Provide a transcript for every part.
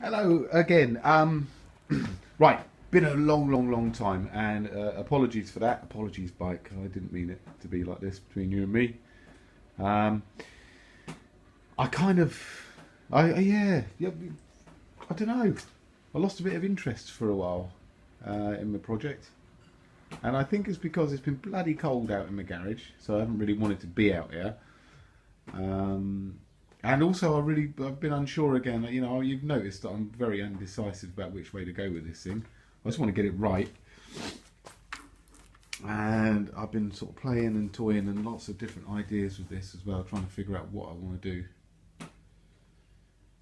Hello again. Right, been a long time, and apologies for that. Apologies, bike. I didn't mean it to be like this between you and me. Um, I kind of, yeah, I don't know. I lost a bit of interest for a while in the project, and I think it's because it's been bloody cold out in the garage, so I haven't really wanted to be out here. And also, I've been unsure again. You know, you've noticed that I'm very undecisive about which way to go with this thing. I just want to get it right. And I've been sort of playing and toying and lots of different ideas with this as well, trying to figure out what I want to do.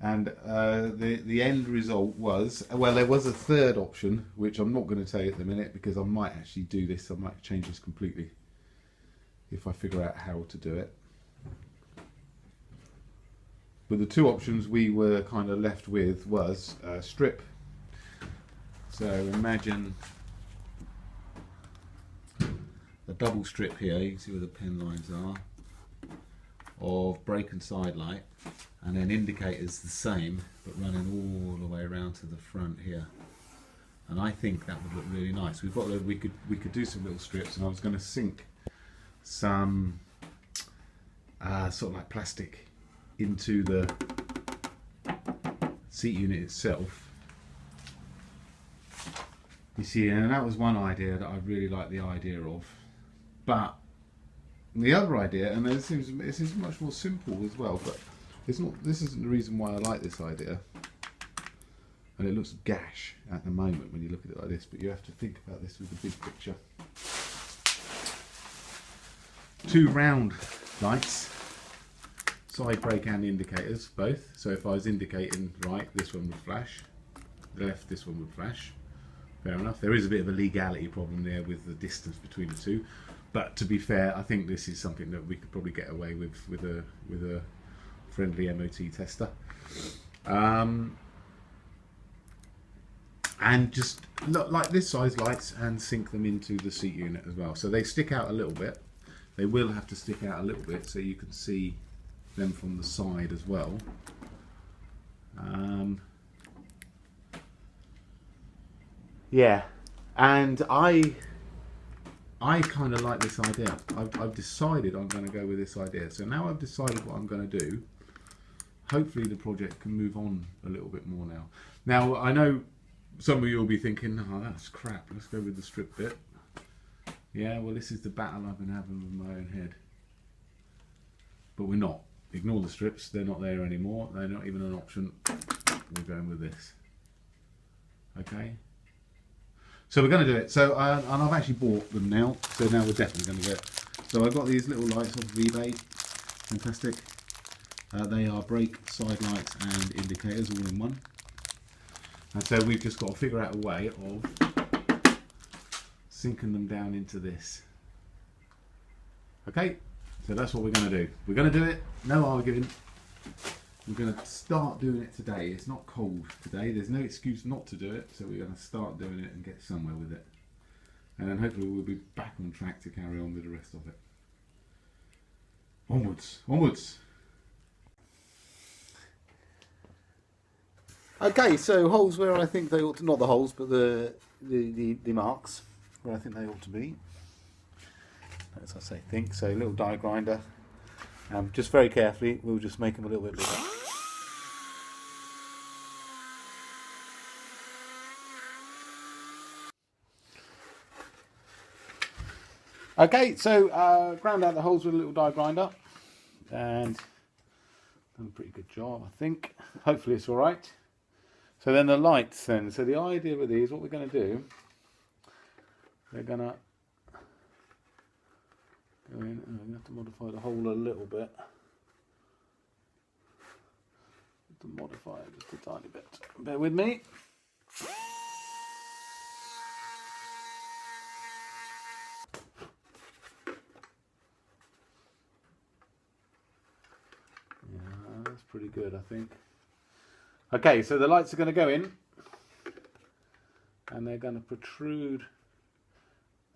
And the end result was, well, there was a third option, which I'm not going to tell you at the minute because I might actually do this. I might change this completely if I figure out how to do it. But the two options we were kind of left with was strip. So imagine a double strip here, you can see where the pen lines are, of brake and side light, and then indicators the same, but running all the way around to the front here. And I think that would look really nice. We could do some little strips, and I was going to sink some sort of like plastic into the seat unit itself. You see, and that was one idea that I really like the idea of. But the other idea, and it seems much more simple as well, but it's not. This isn't the reason why I like this idea. And it looks gash at the moment when you look at it like this, but you have to think about this with the big picture. Two round lights. Side brake and indicators, both. So if I was indicating right, this one would flash. Left, this one would flash. Fair enough. There is a bit of a legality problem there with the distance between the two. But to be fair, I think this is something that we could probably get away with a friendly MOT tester. And just look like this size lights and sink them into the seat unit as well. So they stick out a little bit. They will have to stick out a little bit so you can see them from the side as well. Yeah, and I kind of like this idea. I've decided I'm going to go with this idea. So now I've decided what I'm going to do. Hopefully the project can move on a little bit more now. Now I know some of you will be thinking, oh, that's crap, let's go with the strip bit. Yeah, well, this is the battle I've been having with my own head. But we're not. Ignore the strips, they're not there anymore. They're not even an option. We're going with this. Okay? So we're going to do it. So, and I've actually bought them now. So now we're definitely going to get it. So I've got these little lights off of eBay. Fantastic. They are brake, side lights and indicators all in one. And so we've just got to figure out a way of sinking them down into this. Okay? So that's what we're going to do. We're going to do it, no arguing. We're going to start doing it today. It's not cold today. There's no excuse not to do it. So we're going to start doing it and get somewhere with it. And then hopefully we'll be back on track to carry on with the rest of it. Onwards, onwards. Okay, so holes where I think they ought to, not the holes, but the marks where I think they ought to be. As I say, think. So a little die grinder. Just very carefully, we'll just make them a little bit bigger. Okay, so ground out the holes with a little die grinder. And done a pretty good job, I think. Hopefully it's alright. So then the lights then. So the idea with these, what we're going to do, they're going to go in, and we have to modify the hole a little bit. To modify it just a tiny bit. Bear with me. Yeah, that's pretty good, I think. Okay, so the lights are going to go in, and they're going to protrude.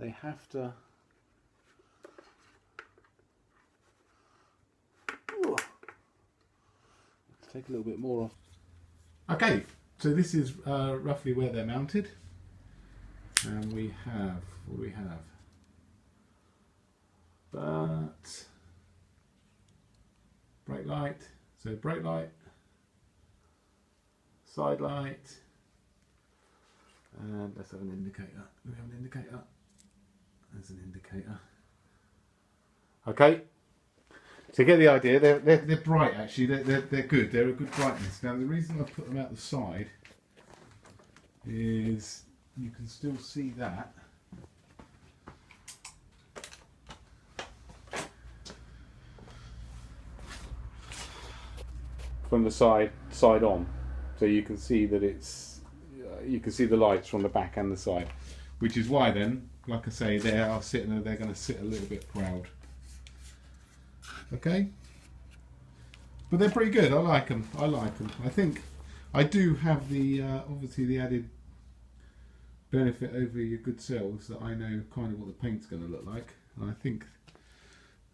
They have to. Take a little bit more off. Okay, So this is roughly where they're mounted, and we have, what do we have? But brake light, so brake light, side light, and let's have an indicator. Do we have an indicator? There's an indicator. Okay, so you get the idea. They're bright actually. They're good. They're a good brightness. Now the reason I put them out the side is you can still see that. From the side on, so you can see that it's you can see the lights from the back and the side, which is why then, like I say, they're going to sit a little bit proud. Okay, but they're pretty good. I like them. I think I do have the obviously the added benefit over your good selves that I know kind of what the paint's going to look like, and I think,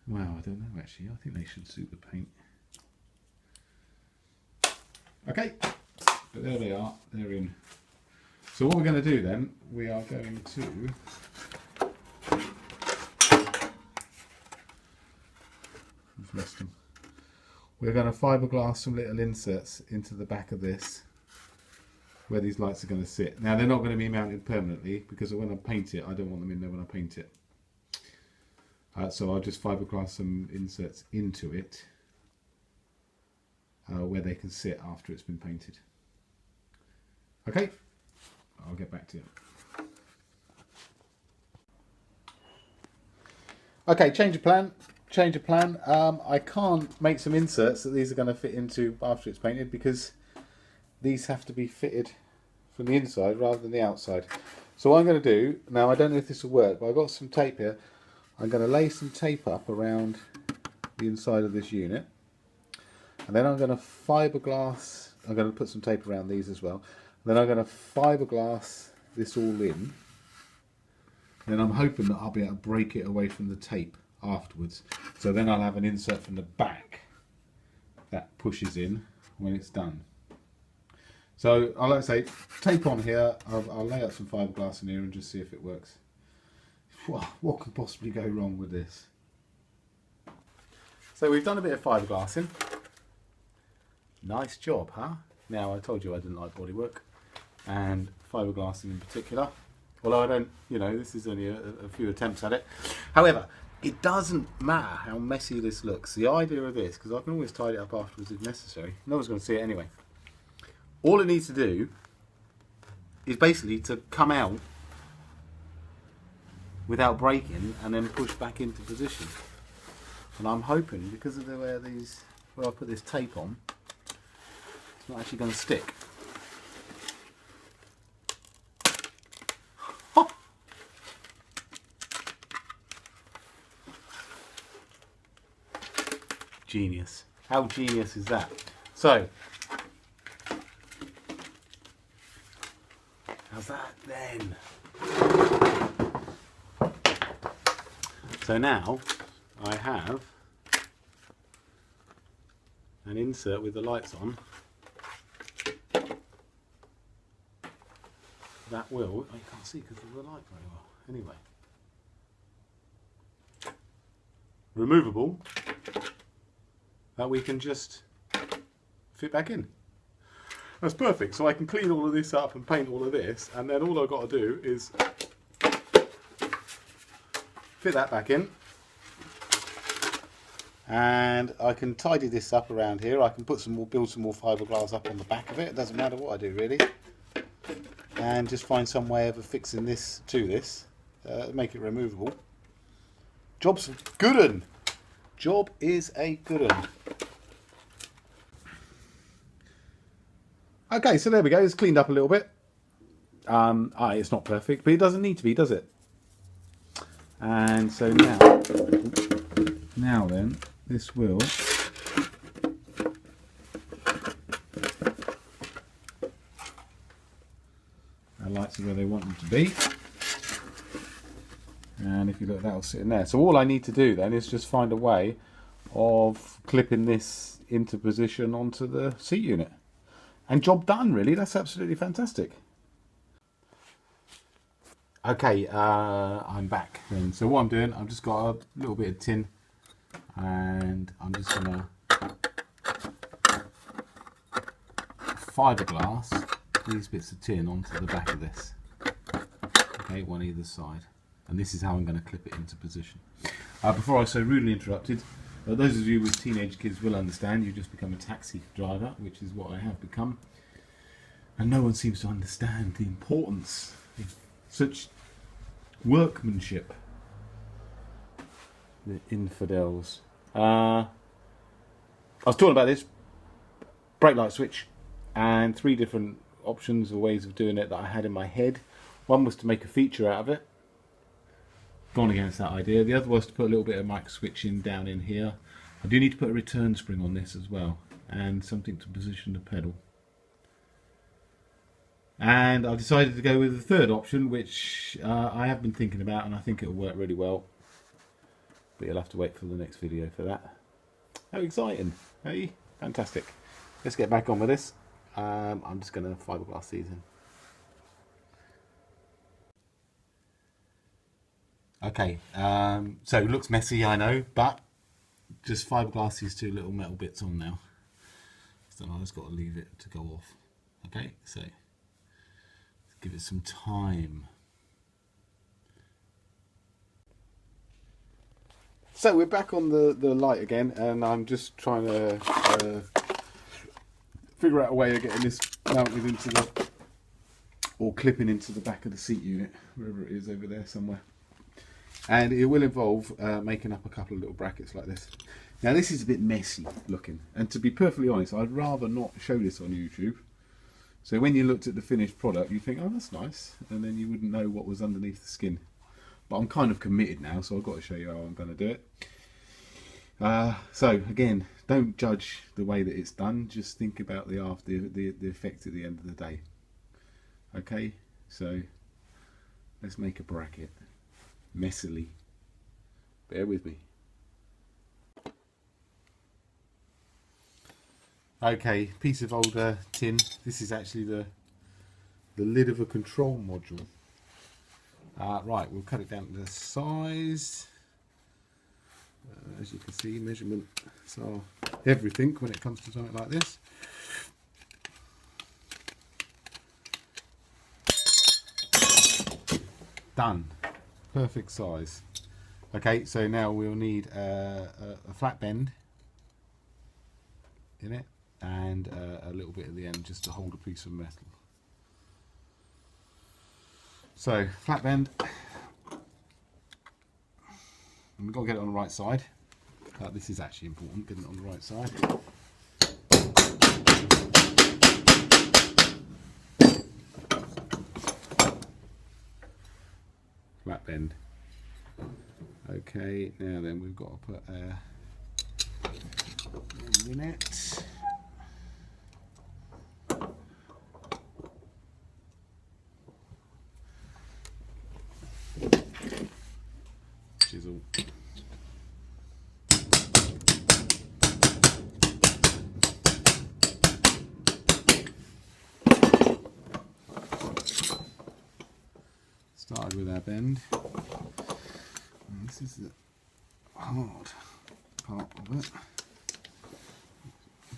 wow, I don't know actually. I think they should suit the paint. Okay, but there they are, they're in. So what we're going to do then, we are going to we're going to fiberglass some little inserts into the back of this where these lights are going to sit. Now they're not going to be mounted permanently because when I paint it, I don't want them in there when I paint it. So I'll just fiberglass some inserts into it. Where they can sit after it's been painted. Okay, I'll get back to you. Okay, change of plan. I can't make some inserts that these are going to fit into after it's painted because these have to be fitted from the inside rather than the outside. So what I'm going to do, now I don't know if this will work, but I've got some tape here. I'm going to lay some tape up around the inside of this unit. And then I'm going to fiberglass, I'm going to put some tape around these as well. And then I'm going to fiberglass this all in. Then I'm hoping that I'll be able to break it away from the tape afterwards. So then I'll have an insert from the back that pushes in when it's done. So I'll like to say, tape on here, I'll lay out some fiberglass in here and just see if it works. What could possibly go wrong with this? So we've done a bit of fiberglassing. Nice job, huh? Now, I told you I didn't like bodywork and fiberglassing in particular. Although I don't, you know, this is only a few attempts at it. However, it doesn't matter how messy this looks. The idea of this, because I can always tidy it up afterwards if necessary. No one's going to see it anyway. All it needs to do is basically to come out without breaking and then push back into position. And I'm hoping, because of the way where I put this tape on, it's not actually going to stick. Oh. Genius. How genius is that? So, how's that then? So now I have an insert with the lights on. That will, I can't see because of the light very well. Anyway, removable, that we can just fit back in. That's perfect. So I can clean all of this up and paint all of this, and then all I've got to do is fit that back in. And I can tidy this up around here. I can put some more, build some more fiberglass up on the back of it. It doesn't matter what I do really. And just find some way of affixing this to this, make it removable. Job's a good un. Job is a good un. Okay, so there we go. It's cleaned up a little bit. It's not perfect, but it doesn't need to be, does it? And so now then, this will our lights are where they want them to be. And if you look, that'll sit in there. So all I need to do then is just find a way of clipping this into position onto the seat unit. and job done, really. That's absolutely fantastic. Okay, I'm back then. So what I'm doing, I've just got a little bit of tin, and I'm just gonna fiberglass these bits of tin onto the back of this. Okay, one either side. And this is how I'm going to clip it into position. Before I so rudely interrupted, those of you with teenage kids will understand you just become a taxi driver, which is what I have become. And no one seems to understand the importance of such workmanship. The infidels. I was talking about this brake light switch and 3 different options or ways of doing it that I had in my head. One was to make a feature out of it. Gone against that idea. The other was to put a little bit of mic switching down in here. I do need to put a return spring on this as well, and something to position the pedal. And I decided to go with the third option, which I have been thinking about, and I think it'll work really well. But you'll have to wait for the next video for that. How exciting, hey? Fantastic. Let's get back on with this. I'm just going to fiberglass these in. Okay, so it looks messy, I know, but just fiberglass these 2 little metal bits on now. So I've just got to leave it to go off. Okay, so let's give it some time. So we're back on the light again, and I'm just trying to figure out a way of getting this mounted into the, or clipping into the back of the seat unit, wherever it is over there somewhere. And it will involve making up a couple of little brackets like this. Now this is a bit messy looking, and to be perfectly honest, I'd rather not show this on YouTube. So when you looked at the finished product, you think, oh, that's nice, and then you wouldn't know what was underneath the skin. But I'm kind of committed now, so I've got to show you how I'm going to do it. So again, don't judge the way that it's done, just think about the effect at the end of the day. Okay, so let's make a bracket. Messily. Bear with me. Okay, piece of older tin. This is actually the lid of a control module. Right, we'll cut it down to the size. As you can see, measurements are everything when it comes to something like this. Done. Perfect size. Okay, so now we'll need a flat bend in it, and a little bit at the end just to hold a piece of metal. So flat bend, and we've got to get it on the right side. This is actually important, getting it on the right side. Flat bend. Okay, now then we've got to put a in it. Chisel. Started with our bend. And this is the hard part of it.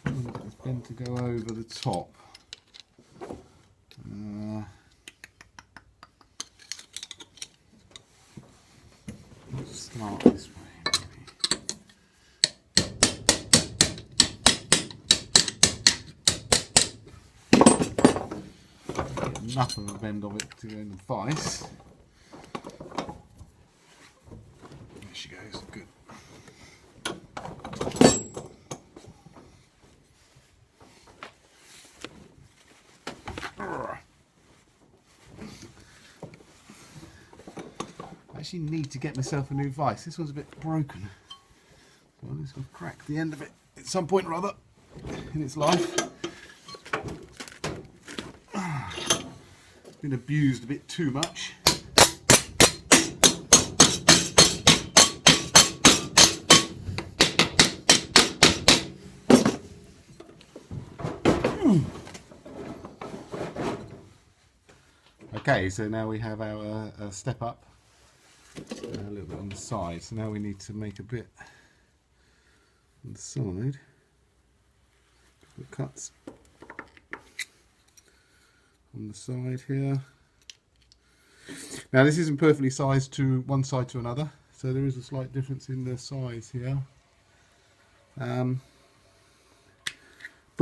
I'm going to get this bend to go over the top. Let's start this way, maybe. Get enough of a bend of it to go in the vise. There she goes, good. I actually need to get myself a new vise. This one's a bit broken. So I'm just going to crack the end of it at some point or other in its life. It's been abused a bit too much. Okay, so now we have our step up, a little bit on the side. So now we need to make a bit on the side, couple of cuts on the side here. Now this isn't perfectly sized to one side to another, so there is a slight difference in the size here. But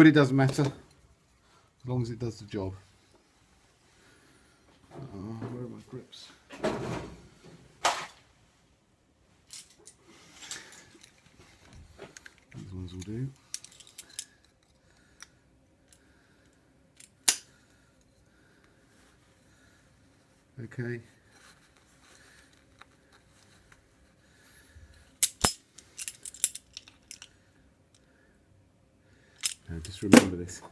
it doesn't matter, as long as it does the job. Where are my grips? These ones will do. Okay. Now just remember this.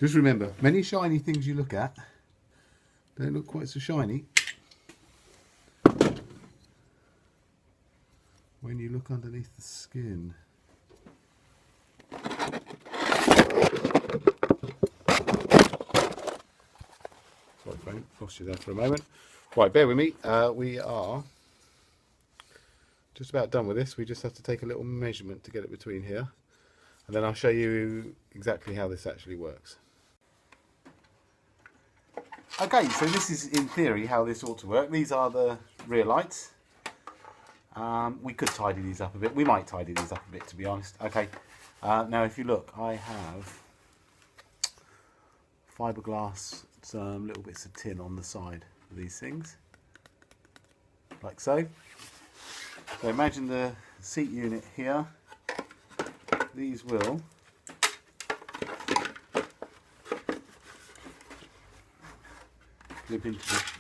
Just remember, many shiny things you look at don't look quite so shiny when you look underneath the skin. Sorry, phone, lost you there for a moment. Right, bear with me. We are just about done with this. We just have to take a little measurement to get it between here, and then I'll show you exactly how this actually works. Okay, so this is in theory how this ought to work. These are the rear lights. We could tidy these up a bit. We might tidy these up a bit, to be honest. Okay, now if you look, I have fiberglass, some little bits of tin on the side of these things, like so. So imagine the seat unit here. These will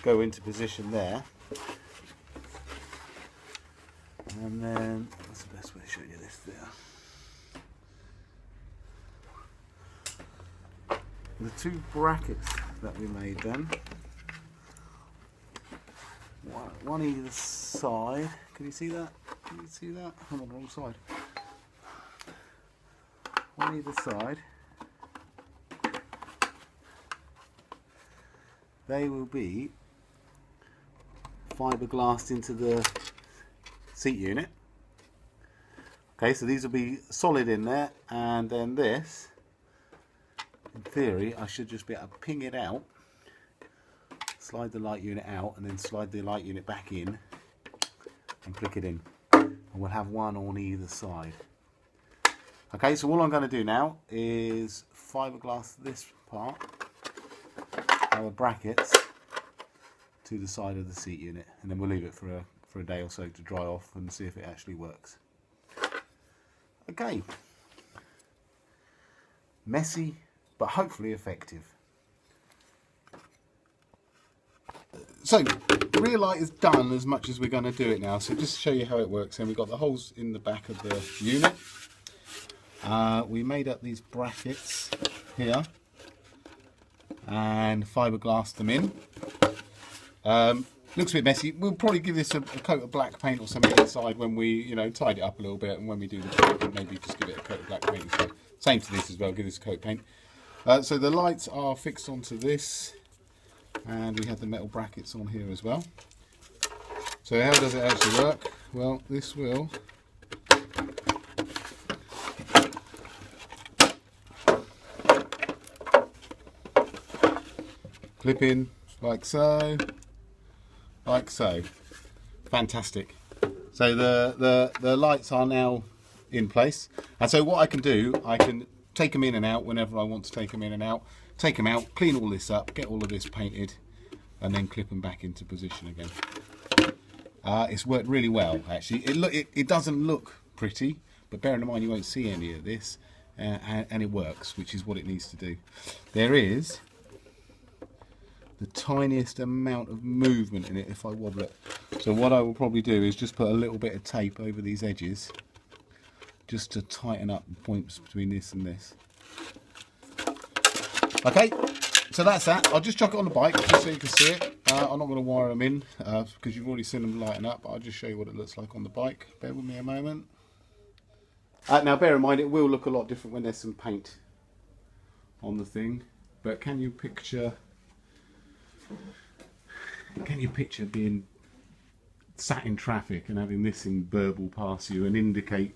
go into position there, and then that's the best way to show you this there. The two brackets that we made then, one either side. Can you see that? Can you see that? I'm on the wrong side. One either side. They will be fiberglassed into the seat unit. Okay, so these will be solid in there, and then this, in theory, I should just be able to ping it out, slide the light unit out, and then slide the light unit back in and click it in. And we'll have one on either side. Okay, so all I'm going to do now is fiberglass this part, our brackets, to the side of the seat unit, and then we'll leave it for a day or so to dry off and see if it actually works. Okay, messy but hopefully effective. So the rear light is done as much as we're going to do it now, so just to show you how it works. And we've got the holes in the back of the unit. We made up these brackets here and fiberglassed them in. Looks a bit messy. We'll probably give this a coat of black paint or something inside when we, tidy it up a little bit, and when we do the paint, maybe just give it a coat of black paint inside. Same to this as well, give this a coat of paint. So the lights are fixed onto this, and we have the metal brackets on here as well. So how does it actually work? Well, this will clip in like so, like so. Fantastic. So the lights are now in place, and so what I can do, I can take them in and out whenever I want to take them in and out, take them out, clean all this up, get all of this painted, and then clip them back into position again. It's worked really well, actually. It doesn't look pretty, but bearing in mind you won't see any of this, and it works, which is what it needs to do. There is the tiniest amount of movement in it if I wobble it. So what I will probably do is just put a little bit of tape over these edges, just to tighten up the points between this and this. Okay, so that's that. I'll just chuck it on the bike just so you can see it. I'm not going to wire them in because you've already seen them lighten up, but I'll just show you what it looks like on the bike. Bear with me a moment. Now bear in mind, it will look a lot different when there's some paint on the thing, but can you picture can you picture being sat in traffic and having this in burble past you and indicate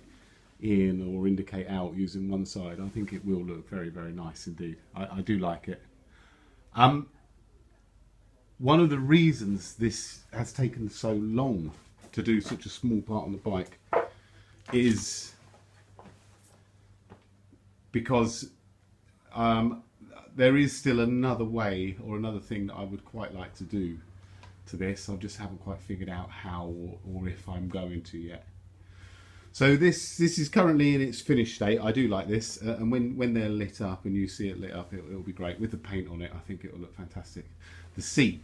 in or indicate out using one side? I think it will look very, very nice indeed. I do like it. One of the reasons this has taken so long to do such a small part on the bike is because there is still another way or another thing that I would quite like to do to this. I just haven't quite figured out how or if I'm going to yet. So this is currently in its finished state. I do like this, and when they're lit up and you see it lit up, it'll be great. With the paint on it, I think it'll look fantastic. The seat,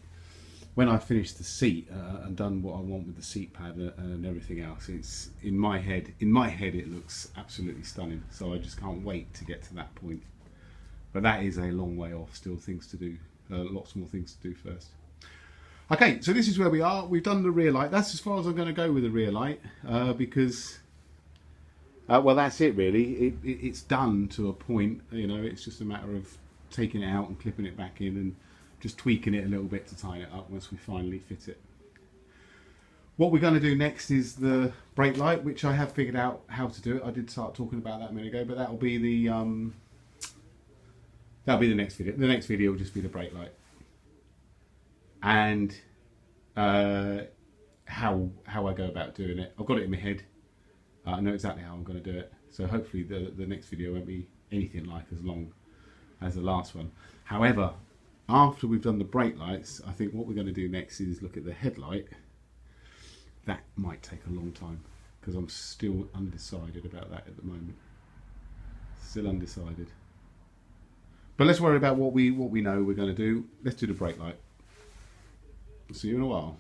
when I finish the seat and done what I want with the seat pad and everything else, it's in my head it looks absolutely stunning. So I just can't wait to get to that point. But that is a long way off, still things to do, lots more things to do first. Okay, so this is where we are. We've done the rear light. That's as far as I'm going to go with the rear light because, well, that's it really. It's done to a point, you know, it's just a matter of taking it out and clipping it back in and just tweaking it a little bit to tighten it up once we finally fit it. What we're going to do next is the brake light, which I have figured out how to do it. I did start talking about that a minute ago, but that'll be the next video. The next video will just be the brake light. And how I go about doing it. I've got it in my head. I know exactly how I'm going to do it. So hopefully the next video won't be anything like as long as the last one. However, after we've done the brake lights, I think what we're going to do next is look at the headlight. That might take a long time because I'm still undecided about that at the moment. Still undecided. But let's worry about what we know we're going to do. Let's do the brake light. See you in a while.